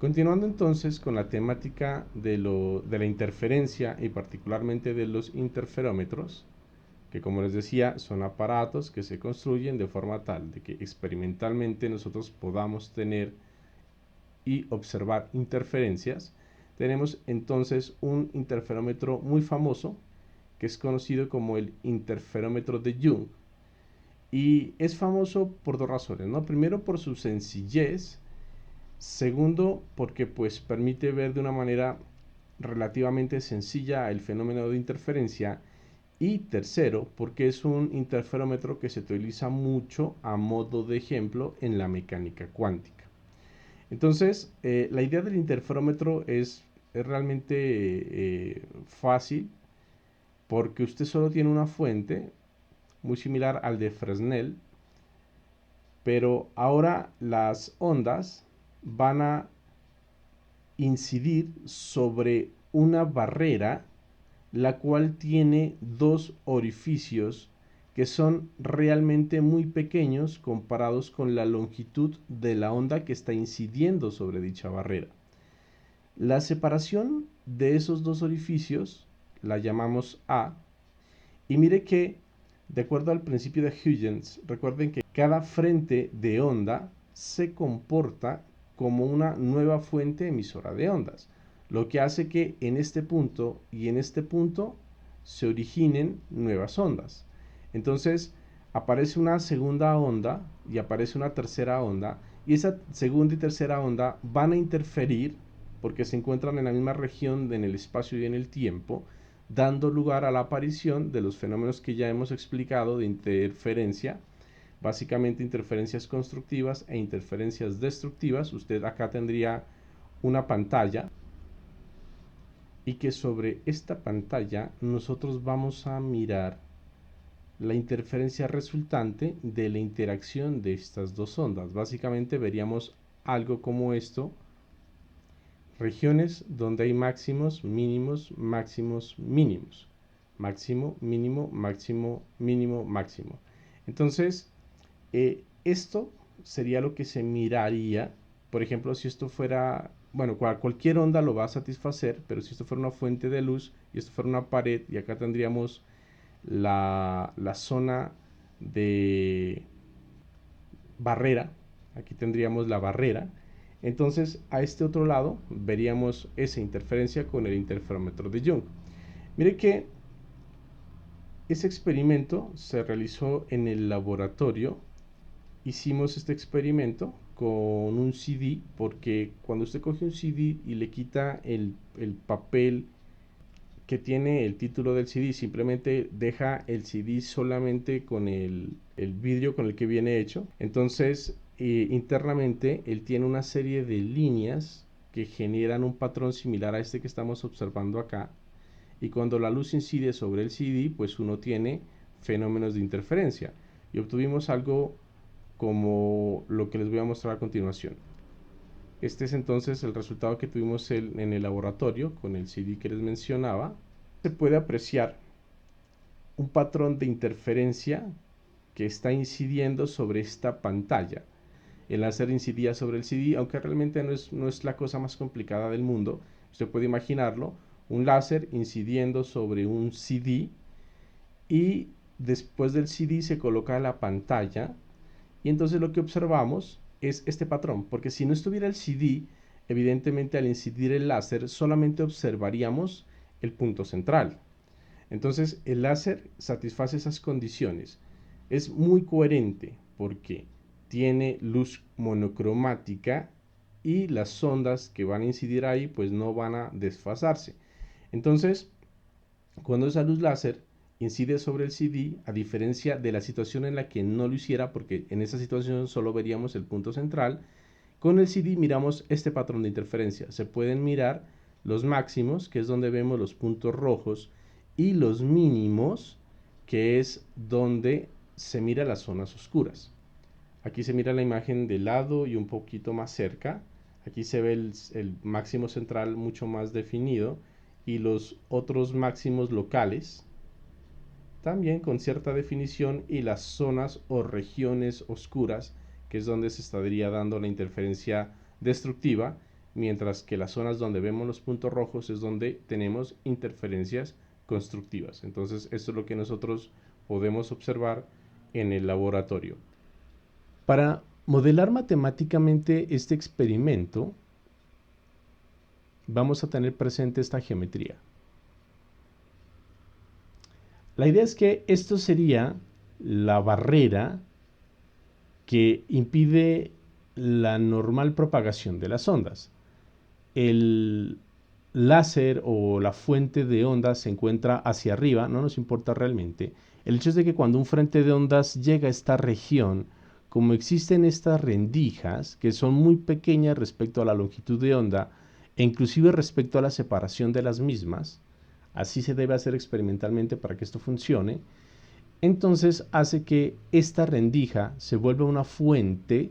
Continuando entonces con la temática de la interferencia y particularmente de los interferómetros, que como les decía son aparatos que se construyen de forma tal de que experimentalmente nosotros podamos tener y observar interferencias. Tenemos entonces un interferómetro muy famoso que es conocido como el interferómetro de Young, y es famoso por dos razones, ¿no? Primero, por su sencillez. Segundo, porque pues permite ver de una manera relativamente sencilla el fenómeno de interferencia. Y tercero, porque es un interferómetro que se utiliza mucho a modo de ejemplo en la mecánica cuántica. Entonces, la idea del interferómetro es realmente fácil, porque usted solo tiene una fuente muy similar al de Fresnel, pero ahora las ondas van a incidir sobre una barrera la cual tiene dos orificios que son realmente muy pequeños comparados con la longitud de la onda que está incidiendo sobre dicha barrera. La separación de esos dos orificios la llamamos A, y mire que, de acuerdo al principio de Huygens, recuerden que cada frente de onda se comporta como una nueva fuente emisora de ondas, lo que hace que en este punto y en este punto se originen nuevas ondas. Entonces aparece una segunda onda y aparece una tercera onda, y esa segunda y tercera onda van a interferir porque se encuentran en la misma región en el espacio y en el tiempo, dando lugar a la aparición de los fenómenos que ya hemos explicado de interferencia, básicamente interferencias constructivas e interferencias destructivas. Usted acá tendría una pantalla, y que sobre esta pantalla nosotros vamos a mirar la interferencia resultante de la interacción de estas dos ondas. Básicamente veríamos algo como esto: regiones donde hay máximos, mínimos, máximos, mínimos, máximo, mínimo, máximo, mínimo, máximo. Entonces, esto sería lo que se miraría. Por ejemplo, si esto fuera, bueno, cualquier onda lo va a satisfacer, pero si esto fuera una fuente de luz y esto fuera una pared, y acá tendríamos la zona de barrera, aquí tendríamos la barrera. Entonces a este otro lado veríamos esa interferencia con el interferómetro de Young. Mire que ese experimento se realizó en el laboratorio. Hicimos este experimento con un CD, porque cuando usted coge un CD y le quita el papel que tiene el título del CD, simplemente deja el CD solamente con el vidrio con el que viene hecho. Entonces, internamente él tiene una serie de líneas que generan un patrón similar a este que estamos observando acá. Y cuando la luz incide sobre el CD, pues uno tiene fenómenos de interferencia. Y obtuvimos algo como lo que les voy a mostrar a continuación. Este es entonces el resultado que tuvimos en el laboratorio con el CD que les mencionaba. Se puede apreciar un patrón de interferencia que está incidiendo sobre esta pantalla. El láser incidía sobre el CD, aunque realmente no es la cosa más complicada del mundo. Usted puede imaginarlo: un láser incidiendo sobre un CD, y después del CD se coloca la pantalla, y entonces lo que observamos es este patrón, porque si no estuviera el CD, evidentemente al incidir el láser solamente observaríamos el punto central. Entonces el láser satisface esas condiciones. Es muy coherente porque tiene luz monocromática y las ondas que van a incidir ahí pues no van a desfasarse. Entonces, cuando esa luz láser incide sobre el CD, a diferencia de la situación en la que no lo hiciera, porque en esa situación solo veríamos el punto central, con el CD miramos este patrón de interferencia. Se pueden mirar los máximos, que es donde vemos los puntos rojos, y los mínimos, que es donde se mira las zonas oscuras. Aquí se mira la imagen de lado y un poquito más cerca. Aquí se ve el máximo central mucho más definido, y los otros máximos locales también con cierta definición, y las zonas o regiones oscuras, que es donde se estaría dando la interferencia destructiva, mientras que las zonas donde vemos los puntos rojos es donde tenemos interferencias constructivas. Entonces, esto es lo que nosotros podemos observar en el laboratorio. Para modelar matemáticamente este experimento, vamos a tener presente esta geometría. La idea es que esto sería la barrera que impide la normal propagación de las ondas. El láser o la fuente de ondas se encuentra hacia arriba, no nos importa realmente. El hecho es de que cuando un frente de ondas llega a esta región, como existen estas rendijas que son muy pequeñas respecto a la longitud de onda e inclusive respecto a la separación de las mismas, así se debe hacer experimentalmente para que esto funcione, entonces hace que esta rendija se vuelva una fuente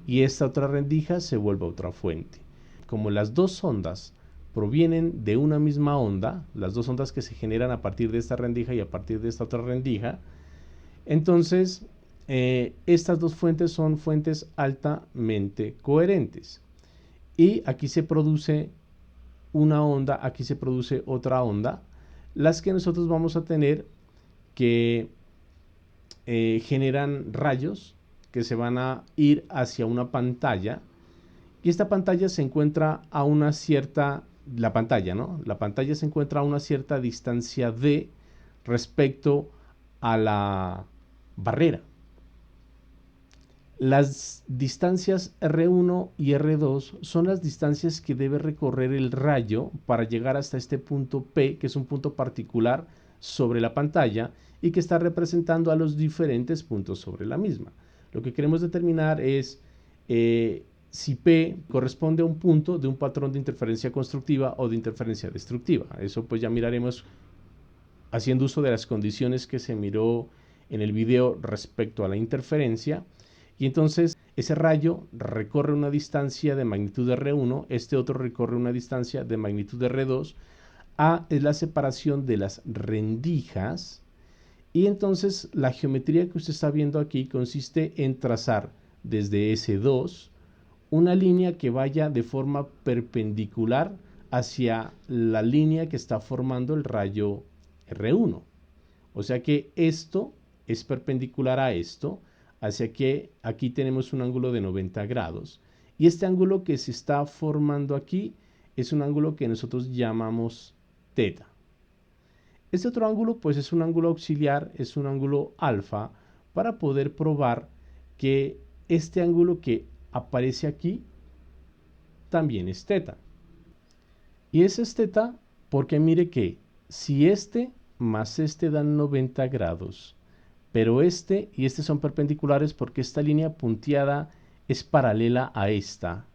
y esta otra rendija se vuelva otra fuente. Como las dos ondas provienen de una misma onda, las dos ondas que se generan a partir de esta rendija y a partir de esta otra rendija, entonces estas dos fuentes son fuentes altamente coherentes. Y aquí se produce una onda, aquí se produce otra onda, las que nosotros vamos a tener que generan rayos que se van a ir hacia una pantalla y esta pantalla se encuentra a una cierta, la pantalla se encuentra a una cierta distancia d respecto a la barrera. Las distancias R1 y R2 son las distancias que debe recorrer el rayo para llegar hasta este punto P, que es un punto particular sobre la pantalla y que está representando a los diferentes puntos sobre la misma. Lo que queremos determinar es si P corresponde a un punto de un patrón de interferencia constructiva o de interferencia destructiva. Eso pues ya miraremos haciendo uso de las condiciones que se miró en el video respecto a la interferencia. Y entonces ese rayo recorre una distancia de magnitud R1, este otro recorre una distancia de magnitud R2. A es la separación de las rendijas. Y entonces la geometría que usted está viendo aquí consiste en trazar desde S2 una línea que vaya de forma perpendicular hacia la línea que está formando el rayo R1. O sea que esto es perpendicular a esto, hacia que aquí tenemos un ángulo de 90 grados. Y este ángulo que se está formando aquí es un ángulo que nosotros llamamos teta. Este otro ángulo pues es un ángulo auxiliar, es un ángulo alfa, para poder probar que este ángulo que aparece aquí también es teta. Y ese es teta porque mire que si este más este dan 90 grados, pero este y este son perpendiculares porque esta línea punteada es paralela a esta.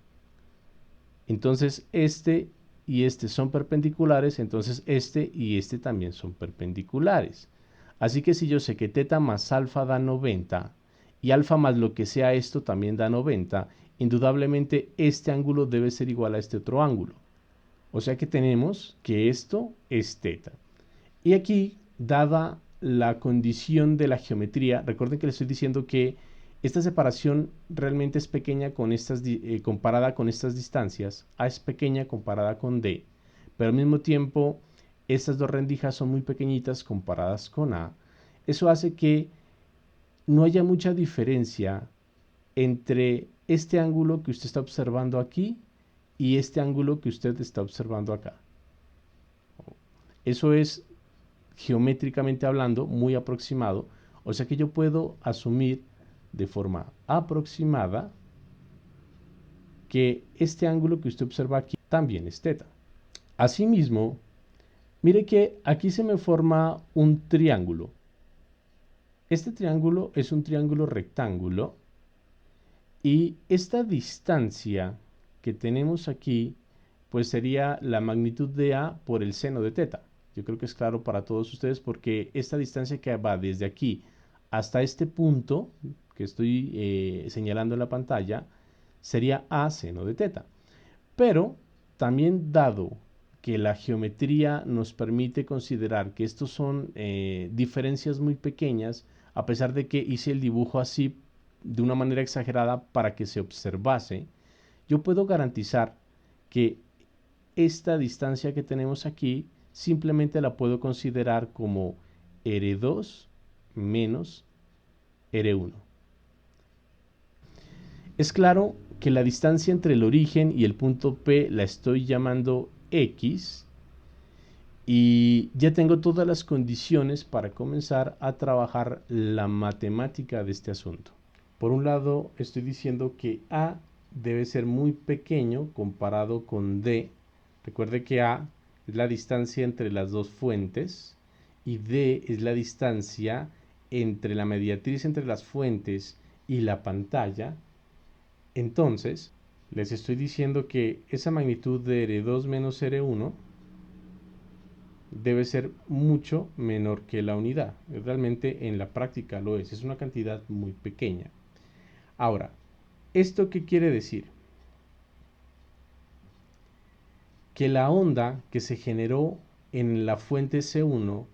Entonces este y este son perpendiculares, entonces este y este también son perpendiculares. Así que si yo sé que teta más alfa da 90 y alfa más lo que sea esto también da 90, indudablemente este ángulo debe ser igual a este otro ángulo. O sea que tenemos que esto es teta. Y aquí, dada la condición de la geometría, recuerden que les estoy diciendo que esta separación realmente es pequeña con comparada con estas distancias. A es pequeña comparada con D, pero al mismo tiempo estas dos rendijas son muy pequeñitas comparadas con A. Eso hace que no haya mucha diferencia entre este ángulo que usted está observando aquí y este ángulo que usted está observando acá. Eso es geométricamente hablando muy aproximado, o sea que yo puedo asumir de forma aproximada que este ángulo que usted observa aquí también es teta. Asimismo, mire que aquí se me forma un triángulo. Este triángulo es un triángulo rectángulo y esta distancia que tenemos aquí pues sería la magnitud de A por el seno de teta. Yo creo que es claro para todos ustedes porque esta distancia que va desde aquí hasta este punto que estoy señalando en la pantalla sería A seno de teta. Pero también dado que la geometría nos permite considerar que estos son diferencias muy pequeñas, a pesar de que hice el dibujo así de una manera exagerada para que se observase, yo puedo garantizar que esta distancia que tenemos aquí simplemente la puedo considerar como R2 menos R1. Es claro que la distancia entre el origen y el punto P la estoy llamando X y ya tengo todas las condiciones para comenzar a trabajar la matemática de este asunto. Por un lado, estoy diciendo que A debe ser muy pequeño comparado con D. Recuerde que A es la distancia entre las dos fuentes y D es la distancia entre la mediatriz entre las fuentes y la pantalla. Entonces, les estoy diciendo que esa magnitud de R2 menos R1 debe ser mucho menor que la unidad. Realmente en la práctica lo es una cantidad muy pequeña. Ahora, ¿esto qué quiere decir? Que la onda que se generó en la fuente C1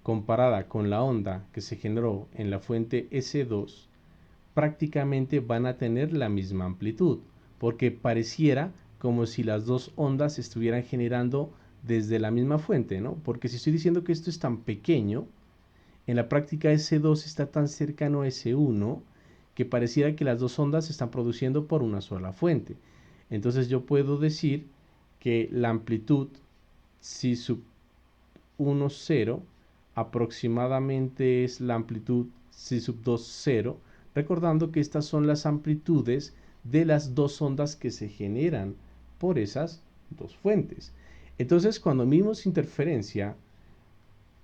comparada con la onda que se generó en la fuente S2 prácticamente van a tener la misma amplitud, porque pareciera como si las dos ondas se estuvieran generando desde la misma fuente, ¿no? Porque si estoy diciendo que esto es tan pequeño, en la práctica S2 está tan cercano a S1 que pareciera que las dos ondas se están produciendo por una sola fuente. Entonces yo puedo decir que la amplitud si sub 1, 0 aproximadamente es la amplitud si sub 2, 0, recordando que estas son las amplitudes de las dos ondas que se generan por esas dos fuentes. Entonces, cuando vimos interferencia,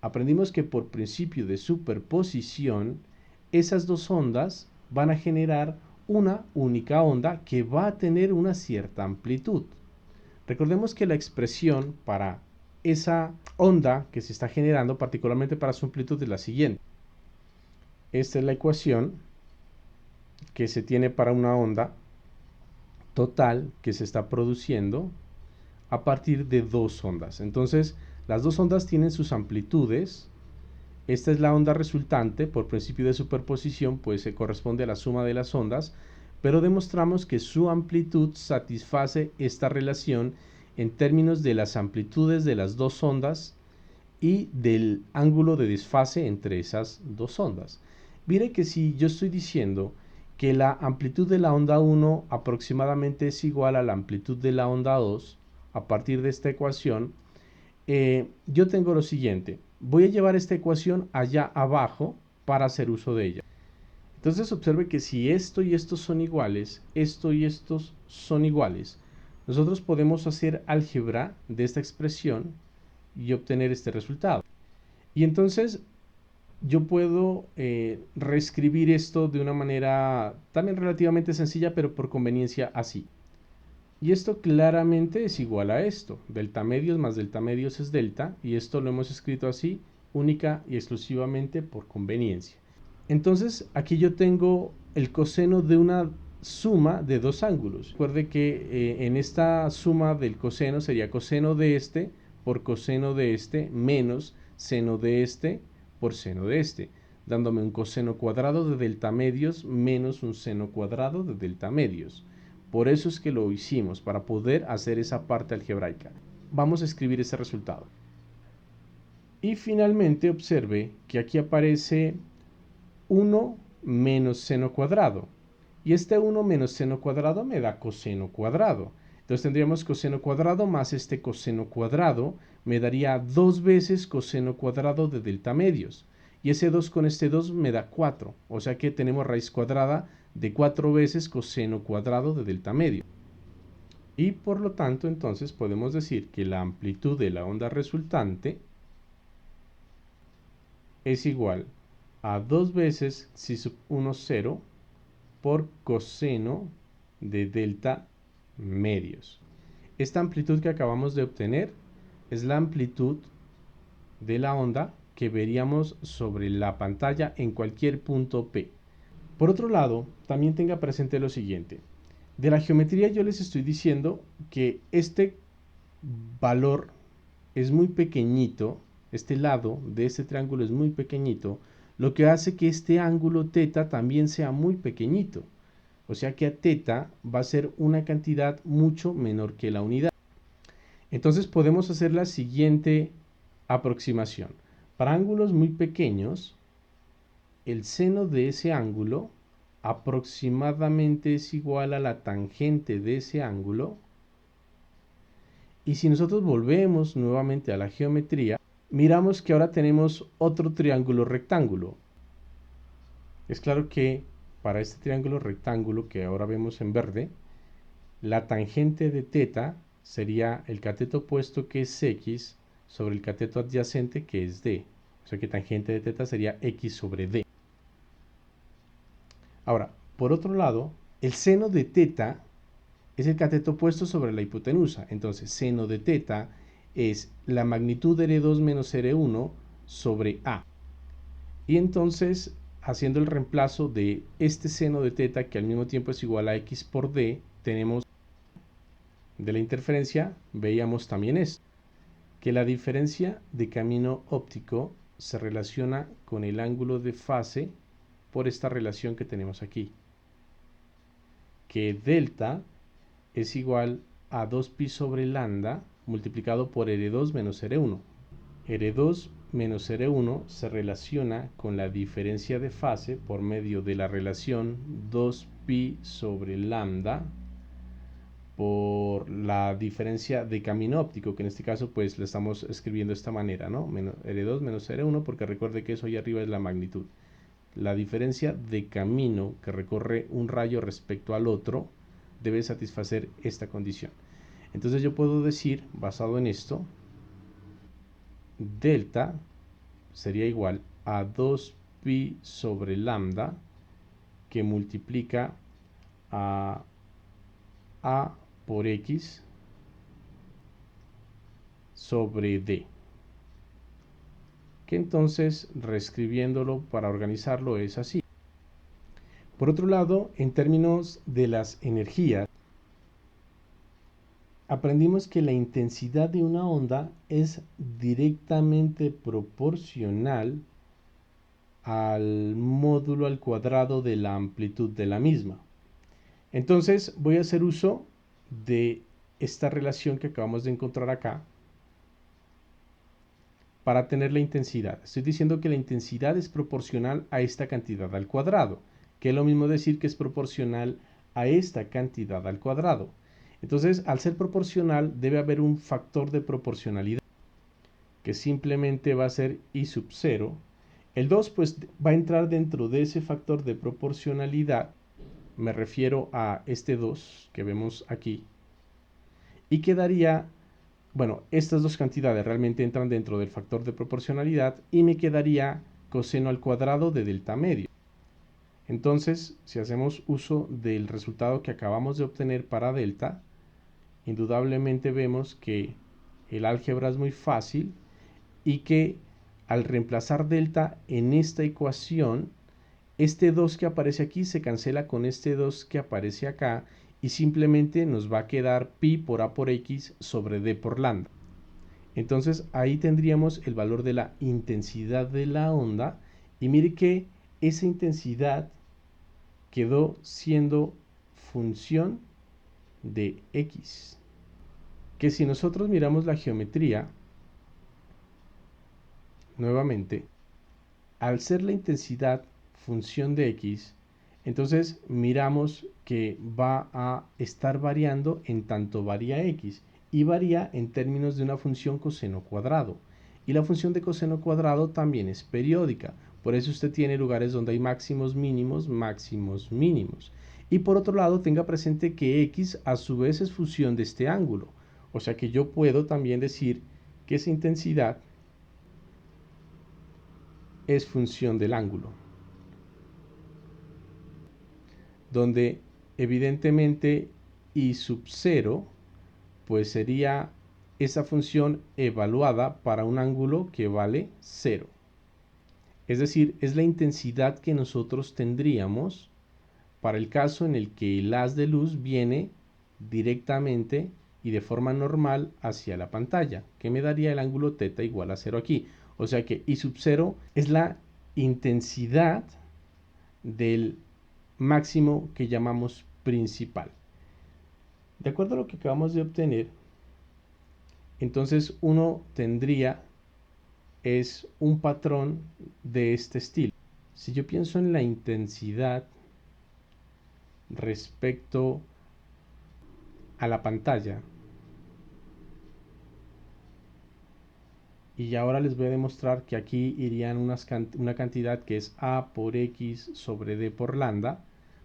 aprendimos que por principio de superposición, esas dos ondas van a generar una única onda que va a tener una cierta amplitud. Recordemos que la expresión para esa onda que se está generando, particularmente para su amplitud, es la siguiente. Esta es la ecuación que se tiene para una onda total que se está produciendo a partir de dos ondas. Entonces, las dos ondas tienen sus amplitudes. Esta es la onda resultante por principio de superposición, pues se corresponde a la suma de las ondas, pero demostramos que su amplitud satisface esta relación en términos de las amplitudes de las dos ondas y del ángulo de desfase entre esas dos ondas. Mire que si yo estoy diciendo que la amplitud de la onda 1 aproximadamente es igual a la amplitud de la onda 2, a partir de esta ecuación, yo tengo lo siguiente. Voy a llevar esta ecuación allá abajo para hacer uso de ella. Entonces observe que si esto y estos son iguales, esto y estos son iguales, nosotros podemos hacer álgebra de esta expresión y obtener este resultado. Y entonces yo puedo reescribir esto de una manera también relativamente sencilla, pero por conveniencia así. Y esto claramente es igual a esto. Delta medios más delta medios es delta, y esto lo hemos escrito así, única y exclusivamente por conveniencia. Entonces aquí yo tengo el coseno de una suma de dos ángulos. Recuerde que en esta suma del coseno sería coseno de este por coseno de este menos seno de este por seno de este, dándome un coseno cuadrado de delta medios menos un seno cuadrado de delta medios. Por eso es que lo hicimos, para poder hacer esa parte algebraica. Vamos a escribir ese resultado. Y finalmente observe que aquí aparece 1 menos seno cuadrado. Y este 1 menos seno cuadrado me da coseno cuadrado. Entonces tendríamos coseno cuadrado más este coseno cuadrado me daría 2 veces coseno cuadrado de delta medios. Y ese 2 con este 2 me da 4. O sea que tenemos raíz cuadrada de 4 veces coseno cuadrado de delta medio. Y por lo tanto entonces podemos decir que la amplitud de la onda resultante es igual a 2 veces si sub 1 0 por coseno de delta medios. Esta amplitud que acabamos de obtener es la amplitud de la onda que veríamos sobre la pantalla en cualquier punto P. Por otro lado, también tenga presente lo siguiente. De la geometría yo les estoy diciendo que este valor es muy pequeñito, este lado de este triángulo es muy pequeñito, lo que hace que este ángulo θ también sea muy pequeñito. O sea que a θ va a ser una cantidad mucho menor que la unidad. Entonces podemos hacer la siguiente aproximación. Para ángulos muy pequeños, el seno de ese ángulo aproximadamente es igual a la tangente de ese ángulo. Y si nosotros volvemos nuevamente a la geometría, miramos que ahora tenemos otro triángulo rectángulo. Es claro que para este triángulo rectángulo que ahora vemos en verde, la tangente de θ sería el cateto opuesto, que es x, sobre el cateto adyacente, que es d. O sea que tangente de θ sería x sobre d. Ahora, por otro lado, el seno de θ es el cateto opuesto sobre la hipotenusa. Entonces, seno de θ es la magnitud de R2 menos R1 sobre A. Y entonces, haciendo el reemplazo de este seno de θ, que al mismo tiempo es igual a x por d, tenemos de la interferencia, veíamos también esto, que la diferencia de camino óptico se relaciona con el ángulo de fase por esta relación que tenemos aquí, que delta es igual a 2pi sobre lambda multiplicado por R2 menos R1. R2 menos R1 se relaciona con la diferencia de fase por medio de la relación 2pi sobre lambda por la diferencia de camino óptico, que en este caso pues le estamos escribiendo de esta manera, ¿no? R2 menos R1, porque recuerde que eso ahí arriba es la magnitud. La diferencia de camino que recorre un rayo respecto al otro debe satisfacer esta condición. Entonces yo puedo decir, basado en esto, delta sería igual a 2pi sobre lambda, que multiplica a por x sobre d, que entonces, reescribiéndolo para organizarlo, es así. Por otro lado, en términos de las energías, aprendimos que la intensidad de una onda es directamente proporcional al módulo al cuadrado de la amplitud de la misma. Entonces voy a hacer uso de esta relación que acabamos de encontrar acá para tener la intensidad. Estoy diciendo que la intensidad es proporcional a esta cantidad al cuadrado, que es lo mismo decir que es proporcional a esta cantidad al cuadrado. Entonces, al ser proporcional, debe haber un factor de proporcionalidad, que simplemente va a ser I sub 0. El 2 pues va a entrar dentro de ese factor de proporcionalidad, me refiero a este 2 que vemos aquí, y quedaría, bueno, estas dos cantidades realmente entran dentro del factor de proporcionalidad y me quedaría coseno al cuadrado de delta medio. Entonces, si hacemos uso del resultado que acabamos de obtener para delta, indudablemente vemos que el álgebra es muy fácil y que al reemplazar delta en esta ecuación, este 2 que aparece aquí se cancela con este 2 que aparece acá y simplemente nos va a quedar pi por a por x sobre d por lambda. Entonces ahí tendríamos el valor de la intensidad de la onda y mire que esa intensidad quedó siendo función de x, que si nosotros miramos la geometría nuevamente, al ser la intensidad función de x, entonces miramos que va a estar variando en tanto varía x y varía en términos de una función coseno cuadrado. Y la función de coseno cuadrado también es periódica. Por eso usted tiene lugares donde hay máximos, mínimos, máximos, mínimos. Y por otro lado, tenga presente que x a su vez es función de este ángulo. O sea que yo puedo también decir que esa intensidad es función del ángulo, donde evidentemente I sub 0 pues sería esa función evaluada para un ángulo que vale 0. Es decir, es la intensidad que nosotros tendríamos para el caso en el que el haz de luz viene directamente y de forma normal hacia la pantalla, que me daría el ángulo θ igual a 0 aquí. O sea que I sub 0 es la intensidad del máximo que llamamos principal. De acuerdo a lo que acabamos de obtener, Entonces uno tendría es un patrón de este estilo. Si yo pienso en la intensidad respecto a la pantalla, y ahora les voy a demostrar que aquí irían una cantidad que es A por X sobre D por lambda,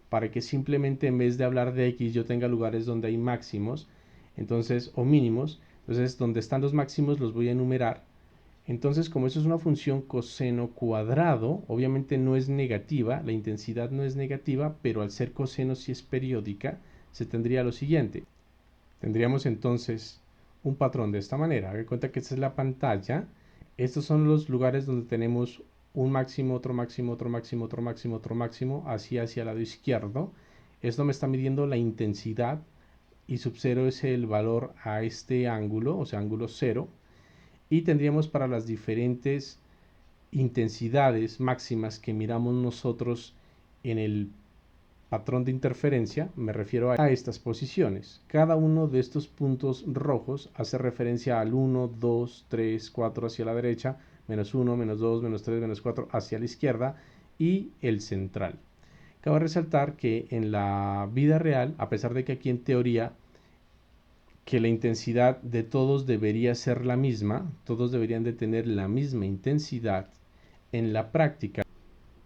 para que simplemente en vez de hablar de X yo tenga lugares donde hay máximos, entonces, o mínimos. Entonces donde están los máximos los voy a enumerar. Entonces, como eso es una función coseno cuadrado, obviamente no es negativa, la intensidad no es negativa, pero al ser coseno si es periódica, se tendría lo siguiente. Tendríamos entonces un patrón de esta manera. Hagan cuenta que esta es la pantalla. Estos son los lugares donde tenemos un máximo, otro máximo, otro máximo, otro máximo, otro máximo, así hacia el lado izquierdo. Esto me está midiendo la intensidad y sub 0 es el valor a este ángulo, o sea, ángulo 0. Y tendríamos para las diferentes intensidades máximas que miramos nosotros en el patrón de interferencia, me refiero a estas posiciones. Cada uno de estos puntos rojos hace referencia al 1, 2, 3, 4 hacia la derecha, menos 1, menos 2, menos 3, menos 4 hacia la izquierda y el central. Cabe resaltar que en la vida real, a pesar de que aquí en teoría que la intensidad de todos debería ser la misma, todos deberían de tener la misma intensidad, en la práctica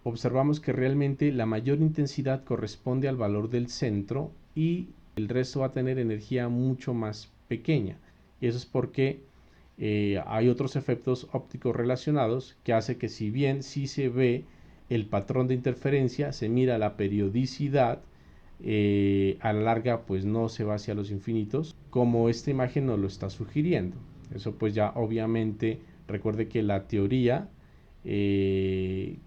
observamos que realmente la mayor intensidad corresponde al valor del centro y el resto va a tener energía mucho más pequeña. Y eso es porque hay otros efectos ópticos relacionados que hace que si bien sí se ve el patrón de interferencia, se mira la periodicidad, a la larga pues no se va hacia los infinitos, como esta imagen nos lo está sugiriendo. Eso pues ya obviamente recuerde que la teoría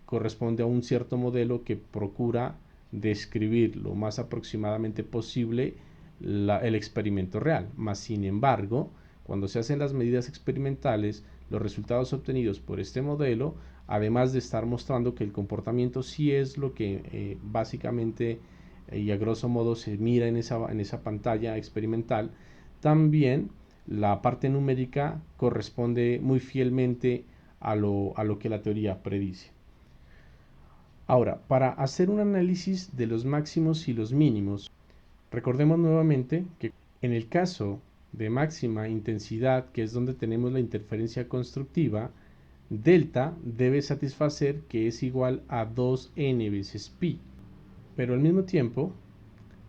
corresponde a un cierto modelo que procura describir lo más aproximadamente posible el experimento real. Mas, sin embargo, cuando se hacen las medidas experimentales, los resultados obtenidos por este modelo, además de estar mostrando que el comportamiento sí es lo que básicamente y a grosso modo se mira en esa pantalla experimental, también la parte numérica corresponde muy fielmente a lo que la teoría predice. Ahora, para hacer un análisis de los máximos y los mínimos, recordemos nuevamente que en el caso de máxima intensidad, que es donde tenemos la interferencia constructiva, delta debe satisfacer que es igual a 2n veces pi. Pero al mismo tiempo,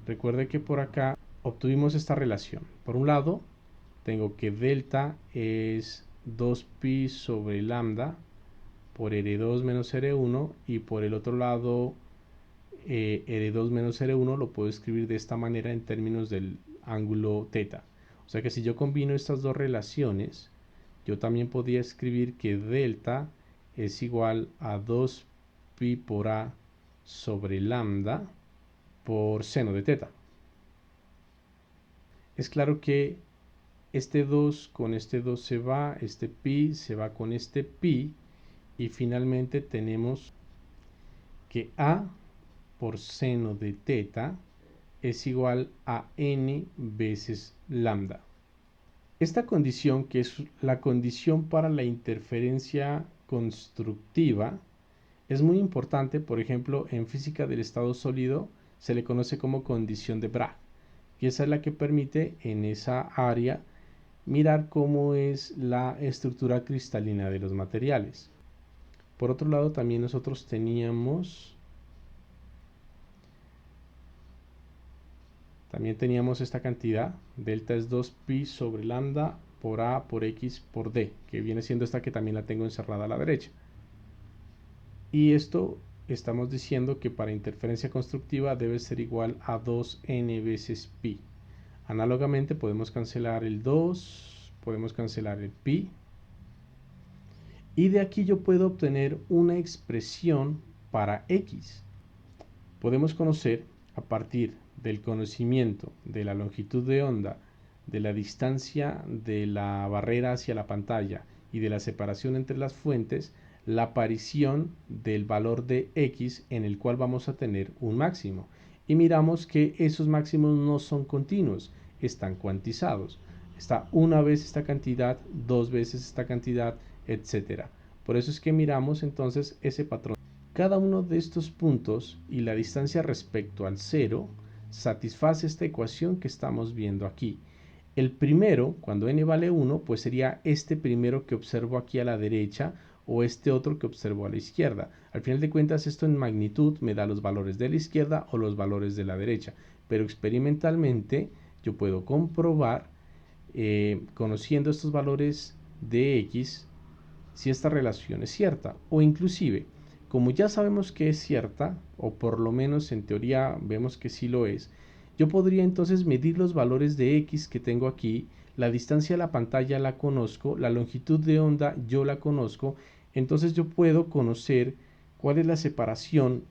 recuerde que por acá obtuvimos esta relación. Por un lado, tengo que delta es 2pi sobre lambda por R2 menos R1 y por el otro lado R2 menos R1 lo puedo escribir de esta manera en términos del ángulo θ. O sea que si yo combino estas dos relaciones, yo también podría escribir que delta es igual a 2pi por A sobre lambda por seno de θ. Es claro que este 2 con este 2 se va, este pi se va con este pi, y finalmente tenemos que A por seno de θ es igual a n veces lambda. Esta condición, que es la condición para la interferencia constructiva, es muy importante. Por ejemplo, en física del estado sólido se le conoce como condición de Bragg, y esa es la que permite en esa área mirar cómo es la estructura cristalina de los materiales. Por otro lado, también nosotros teníamos esta cantidad, delta es 2pi sobre lambda por A por X por D, que viene siendo esta que también la tengo encerrada a la derecha. Y esto estamos diciendo que para interferencia constructiva debe ser igual a 2n veces pi. Análogamente podemos cancelar el 2, podemos cancelar el pi, y de aquí yo puedo obtener una expresión para X. Podemos conocer, a partir del conocimiento de la longitud de onda, de la distancia de la barrera hacia la pantalla y de la separación entre las fuentes, la aparición del valor de X en el cual vamos a tener un máximo. Y miramos que esos máximos no son continuos, están cuantizados. Está una vez esta cantidad, dos veces esta cantidad, etcétera. Por eso es que miramos entonces ese patrón. Cada uno de estos puntos y la distancia respecto al cero satisface esta ecuación que estamos viendo aquí. El primero, cuando n vale 1, pues sería este primero que observo aquí a la derecha o este otro que observo a la izquierda. Al final de cuentas, esto en magnitud me da los valores de la izquierda o los valores de la derecha. Pero experimentalmente yo puedo comprobar, conociendo estos valores de x, si esta relación es cierta. O inclusive, como ya sabemos que es cierta, o por lo menos en teoría vemos que sí lo es, yo podría entonces medir los valores de x que tengo aquí, la distancia a la pantalla la conozco, la longitud de onda yo la conozco, entonces yo puedo conocer cuál es la separación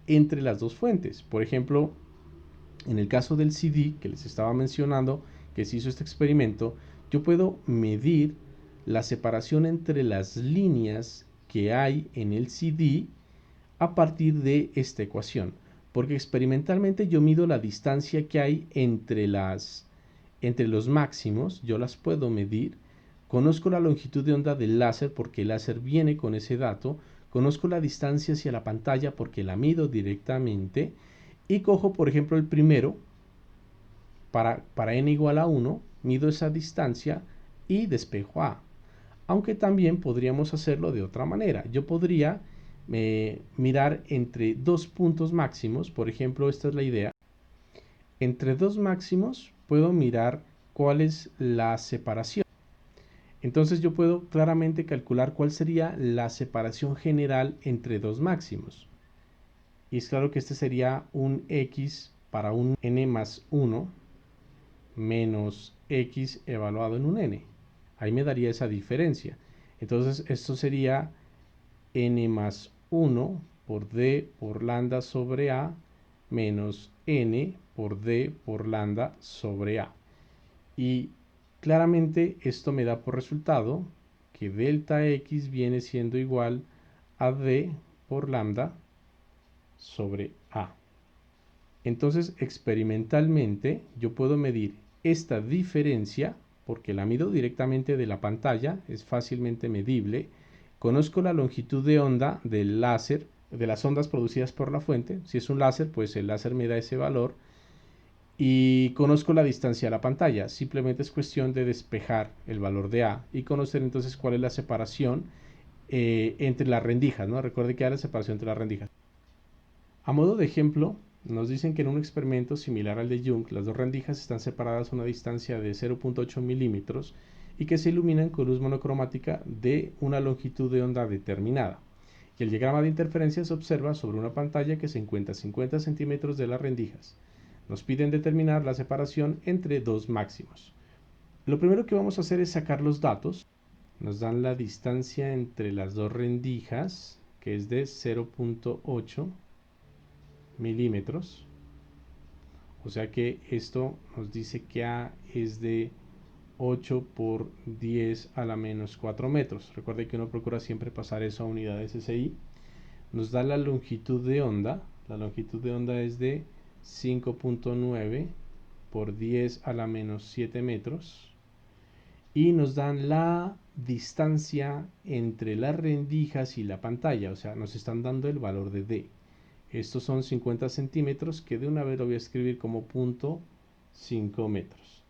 entre las dos fuentes. Por ejemplo, en el caso del CD que les estaba mencionando, que se hizo este experimento, yo puedo medir la separación entre las líneas que hay en el CD a partir de esta ecuación, porque experimentalmente yo mido la distancia que hay entre los máximos, yo las puedo medir, conozco la longitud de onda del láser porque el láser viene con ese dato, conozco la distancia hacia la pantalla porque la mido directamente y cojo por ejemplo el primero, para n igual a 1, mido esa distancia y despejo a. Aunque también podríamos hacerlo de otra manera. Yo podría mirar entre dos puntos máximos, por ejemplo, esta es la idea. Entre dos máximos puedo mirar cuál es la separación. Entonces yo puedo claramente calcular cuál sería la separación general entre dos máximos. Y es claro que este sería un x para un n más 1 menos x evaluado en un n. Ahí me daría esa diferencia. Entonces esto sería n más 1 por d por lambda sobre a menos n por d por lambda sobre a. Y claramente esto me da por resultado que delta x viene siendo igual a d por lambda sobre a. Entonces experimentalmente yo puedo medir esta diferencia porque la mido directamente de la pantalla, es fácilmente medible. Conozco la longitud de onda del láser, de las ondas producidas por la fuente. Si es un láser, pues el láser me da ese valor. Y conozco la distancia a la pantalla. Simplemente es cuestión de despejar el valor de A y conocer entonces cuál es la separación entre las rendijas, ¿no? Recuerde que hay la separación entre las rendijas. A modo de ejemplo, nos dicen que en un experimento similar al de Young, las dos rendijas están separadas a una distancia de 0.8 milímetros y que se iluminan con luz monocromática de una longitud de onda determinada. Y el diagrama de interferencia se observa sobre una pantalla que se encuentra a 50 centímetros de las rendijas. Nos piden determinar la separación entre dos máximos. Lo primero que vamos a hacer es sacar los datos. Nos dan la distancia entre las dos rendijas, que es de 0.8 milímetros. O sea que esto nos dice que A es de 8 por 10 a la menos 4 metros. Recuerde que uno procura siempre pasar eso a unidades SI. Nos da la longitud de onda. La longitud de onda es de 5.9 por 10 a la menos 7 metros. Y nos dan la distancia entre las rendijas y la pantalla. O sea, nos están dando el valor de D. Estos son 50 centímetros, que de una vez lo voy a escribir como 0.5 metros.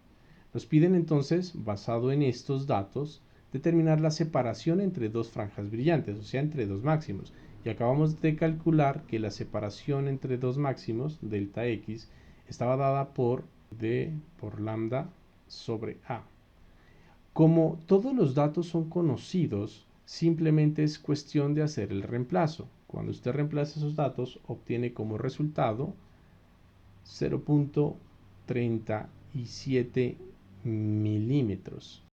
Nos piden entonces, basado en estos datos, determinar la separación entre dos franjas brillantes, o sea, entre dos máximos. Y acabamos de calcular que la separación entre dos máximos, delta x, estaba dada por d por lambda sobre a. Como todos los datos son conocidos, simplemente es cuestión de hacer el reemplazo. Cuando usted reemplaza esos datos, obtiene como resultado 0.37 milímetros.